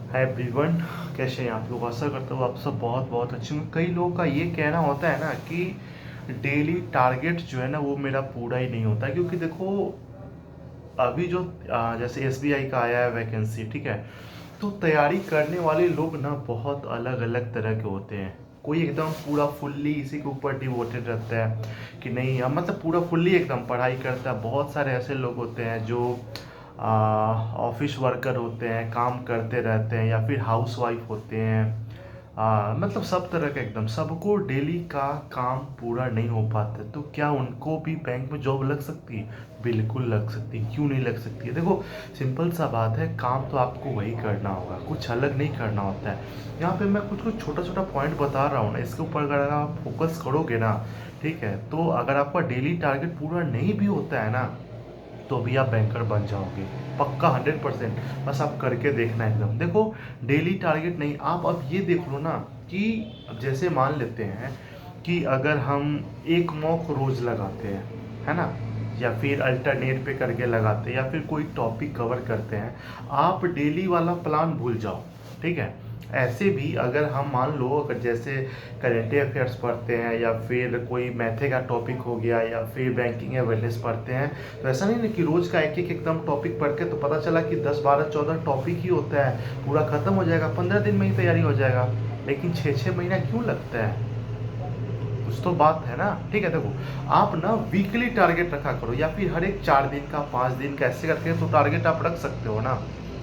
Hi everyone, कैसे हैं आप लोग। आशा करता हूँ आप सब बहुत बहुत अच्छे होंगे। कई लोगों का ये कहना होता है ना कि डेली टारगेट जो है ना वो मेरा पूरा ही नहीं होता, क्योंकि देखो अभी जो जैसे एसबीआई का आया है वैकेंसी, ठीक है। तो तैयारी करने वाले लोग ना बहुत अलग अलग तरह के होते हैं। कोई एकदम पूरा फुल्ली इसी के ऊपर डिवोटेड रहता है कि नहीं, हम मतलब पूरा फुल्ली एकदम पढ़ाई करता है। बहुत सारे ऐसे लोग होते हैं जो ऑफिस वर्कर होते हैं, काम करते रहते हैं, या फिर हाउस वाइफ होते हैं। मतलब सब तरह का एकदम, सबको डेली का काम पूरा नहीं हो पाता। तो क्या उनको भी बैंक में जॉब लग सकती है? बिल्कुल लग सकती है, क्यों नहीं लग सकती है। देखो सिंपल सा बात है, काम तो आपको वही करना होगा, कुछ अलग नहीं करना होता है। यहाँ पे मैं कुछ कुछ छोटा छोटा पॉइंट बता रहा हूँ ना, इसके ऊपर अगर आप फोकस करोगे ना, ठीक है, तो अगर आपका डेली टारगेट पूरा नहीं भी होता है ना, तो भी आप बैंकर बन जाओगे, पक्का 100%। बस आप करके देखना एकदम। देखो डेली टारगेट नहीं, आप अब ये देख लो ना कि अब जैसे मान लेते हैं कि अगर हम एक मॉक रोज लगाते हैं, है ना, या फिर अल्टरनेट पे करके लगाते हैं, या फिर कोई टॉपिक कवर करते हैं, आप डेली वाला प्लान भूल जाओ, ठीक है। ऐसे भी अगर हम मान लो, अगर जैसे करेंट अफेयर्स पढ़ते हैं, या फिर कोई मैथे का टॉपिक हो गया, या फिर बैंकिंग अवेयरनेस पढ़ते हैं, तो ऐसा नहीं ना कि रोज का एक एक एकदम टॉपिक पढ़ के तो पता चला कि 10 12 14 टॉपिक ही होता है, पूरा खत्म हो जाएगा, 15 दिन में ही तैयारी हो जाएगा। लेकिन 6 6 महीना क्यों लगता है? कुछ तो बात है ना। ठीक है, देखो आप ना वीकली टारगेट रखा करो, या फिर हर एक 4 दिन का, 5 दिन का, ऐसे करके तो टारगेट आप रख सकते हो ना।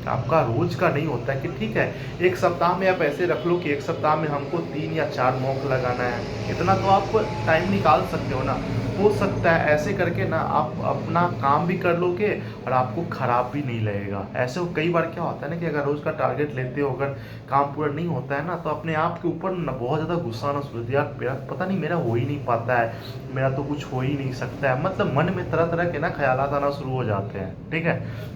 आपका रोज का नहीं होता है कि ठीक है, एक सप्ताह में आप ऐसे रख लो कि एक सप्ताह में हमको 3 या 4 मॉक लगाना है, इतना तो आप टाइम निकाल सकते हो ना। हो सकता है ऐसे करके ना आप अपना काम भी कर लोगे और आपको खराब भी नहीं लगेगा। ऐसे कई बार क्या होता है ना कि अगर रोज का टारगेट लेते हो, अगर काम पूरा नहीं होता है ना, तो अपने आप के ऊपर ना बहुत ज़्यादा गुस्सा आना शुरू होता है, यार मेरा पता नहीं, मेरा हो ही नहीं पाता है, मेरा तो कुछ हो ही नहीं सकता है। मतलब मन में तरह तरह के ना ख्यालात आना शुरू हो जाते हैं, ठीक है।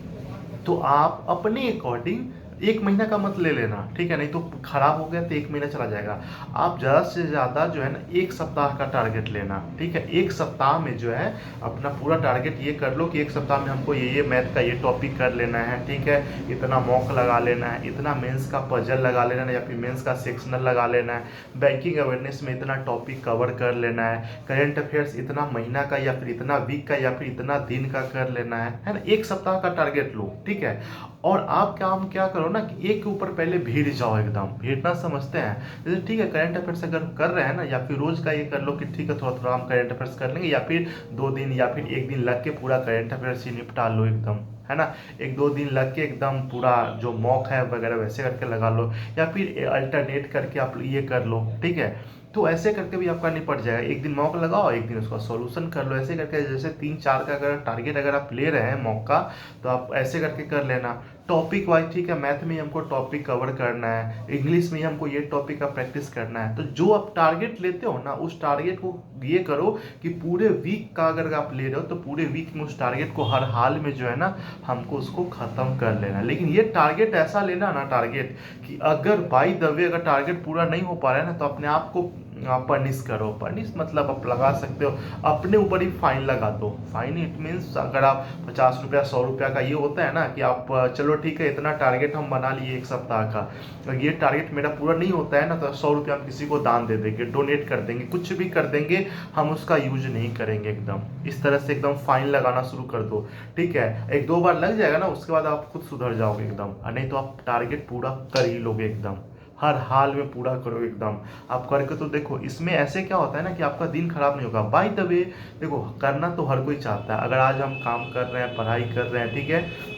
तो आप अपने अकॉर्डिंग 1 महीना का मत ले लेना, ठीक है, नहीं तो खराब हो गया तो 1 महीना चला जाएगा। आप ज़्यादा से ज़्यादा जो है ना 1 सप्ताह का टारगेट लेना, ठीक है। 1 सप्ताह में जो है अपना पूरा टारगेट ये कर लो कि 1 सप्ताह में हमको ये मैथ का ये टॉपिक कर लेना है, ठीक है। इतना मॉक लगा लेना है, इतना मेंस का पजल लगा लेना है, या फिर मेंस का सेक्शनल लगा लेना है, बैंकिंग अवेयरनेस में इतना टॉपिक कवर कर लेना है, करेंट अफेयर्स इतना महीना का, या फिर इतना वीक का, या फिर इतना दिन का कर लेना है ना। 1 सप्ताह का टारगेट लो, ठीक है। और आप काम क्या करो ना कि एक के ऊपर पहले भीड़ जाओ, एकदम भीड़ना समझते हैं, जैसे ठीक है करेंट अफेयर्स अगर कर रहे हैं ना, या फिर रोज का ये कर लो कि ठीक है थोड़ा थोड़ा हम करेंट अफेयर्स कर लेंगे, या फिर 2 दिन या फिर 1 दिन लग के पूरा करेंट अफेयर्स ही निपटा लो एकदम, है ना। 1 2 दिन लग के एकदम पूरा जो मॉक है वगैरह वैसे करके लगा लो, या फिर अल्टरनेट करके आप ये कर लो, ठीक है। तो ऐसे करके भी आपका निपट जाएगा। 1 दिन मॉक लगाओ, 1 दिन उसका सॉल्यूशन कर लो, ऐसे करके जैसे 3 4 का अगर टारगेट अगर आप ले रहे हैं मॉक का, तो आप ऐसे करके कर लेना टॉपिक वाइज, ठीक है। मैथ में ही हमको टॉपिक कवर करना है, इंग्लिश में ही हमको ये टॉपिक का प्रैक्टिस करना है। तो जो आप टारगेट लेते हो ना, उस टारगेट को ये करो कि पूरे वीक का अगर आप ले रहे हो, तो पूरे वीक में उस टारगेट को हर हाल में जो है ना हमको उसको ख़त्म कर लेना। लेकिन ये टारगेट ऐसा लेना ना, टारगेट कि अगर बाई द वे अगर टारगेट पूरा नहीं हो पा रहा है ना, तो अपने आप को पनिश करो। पनिश मतलब आप लगा सकते हो अपने ऊपर ही फाइन लगा दो। फाइन इट मीन्स अगर आप 50 रुपया 100 रुपया का ये होता है ना कि आप चलो ठीक है इतना टारगेट हम बना लिए 1 सप्ताह का, अगर ये टारगेट मेरा पूरा नहीं होता है ना, तो 100 रुपया हम किसी को दान दे देंगे, डोनेट कर देंगे, कुछ भी कर देंगे, हम उसका यूज नहीं करेंगे। एकदम इस तरह से एकदम फाइन लगाना शुरू कर दो, ठीक है। 1 2 बार लग जाएगा ना, उसके बाद आप खुद सुधर जाओगे एकदम, और नहीं तो आप टारगेट पूरा कर ही लोगे एकदम, हर हाल में पूरा करो एकदम। आप करके तो देखो, इसमें ऐसे क्या होता है ना कि आपका दिन खराब नहीं होगा। बाय द वे देखो, करना तो हर कोई चाहता है। अगर आज हम काम कर रहे हैं, पढ़ाई कर रहे हैं, ठीक है,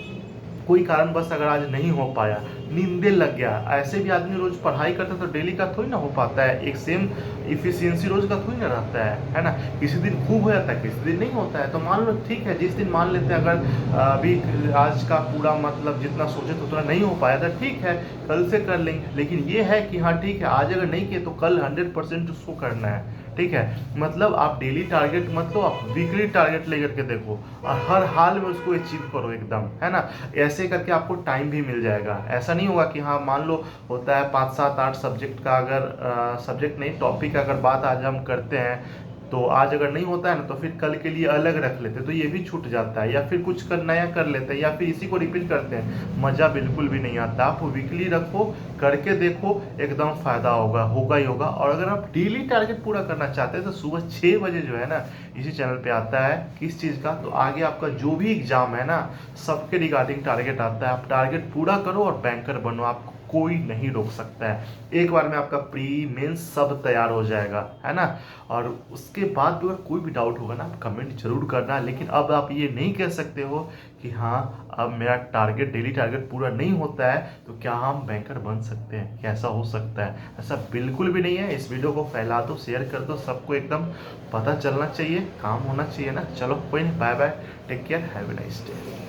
कोई कारण बस अगर आज नहीं हो पाया, नींदे लग गया, ऐसे भी आदमी रोज पढ़ाई करता है तो डेली का थोड़ी ना हो पाता है, एक सेम इफिशियंसी रोज का थोड़ी ना रहता है ना। किसी दिन खूब हो जाता है, किसी दिन नहीं होता है। तो मान लो ठीक है, जिस दिन मान लेते हैं अगर अभी आज का पूरा मतलब जितना सोचे तो उतना नहीं हो पाया था, ठीक है कल से कर लेंगे। लेकिन ये है कि हाँ ठीक है, आज अगर नहीं किए तो कल 100% उसको करना है, ठीक है। मतलब आप डेली टारगेट मत लो, आप वीकली टारगेट लेकर के देखो, और हर हाल में उसको अचीव करो एकदम, है ना। ऐसे करके आपको टाइम भी मिल जाएगा। ऐसा नहीं होगा कि हाँ मान लो होता है 5 7 8 सब्जेक्ट का, अगर सब्जेक्ट नहीं टॉपिक अगर बात आज हम करते हैं, तो आज अगर नहीं होता है ना तो फिर कल के लिए अलग रख लेते हैं, तो ये भी छूट जाता है, या फिर कुछ नया कर लेते हैं, या फिर इसी को रिपीट करते हैं। मज़ा बिल्कुल भी नहीं आता। आप वीकली रखो, करके देखो, एकदम फ़ायदा होगा, होगा ही होगा। और अगर आप डेली टारगेट पूरा करना चाहते हैं तो सुबह 6 बजे जो है ना इसी चैनल पे आता है किस चीज़ का, तो आगे आपका जो भी एग्ज़ाम है ना सबके रिगार्डिंग टारगेट आता है। आप टारगेट पूरा करो और बैंकर बनो, आपको कोई नहीं रोक सकता है। एक बार में आपका प्री मेंस सब तैयार हो जाएगा, है ना। और उसके बाद भी अगर कोई भी डाउट होगा ना आप कमेंट जरूर करना, लेकिन अब आप ये नहीं कह सकते हो कि हाँ अब मेरा टारगेट डेली टारगेट पूरा नहीं होता है तो क्या हम बैंकर बन सकते हैं, कैसा हो सकता है। ऐसा बिल्कुल भी नहीं है। इस वीडियो को फैला दो, शेयर कर दो, सबको एकदम पता चलना चाहिए, काम होना चाहिए ना। चलो कोई नहीं, bye bye, take care, have a nice day.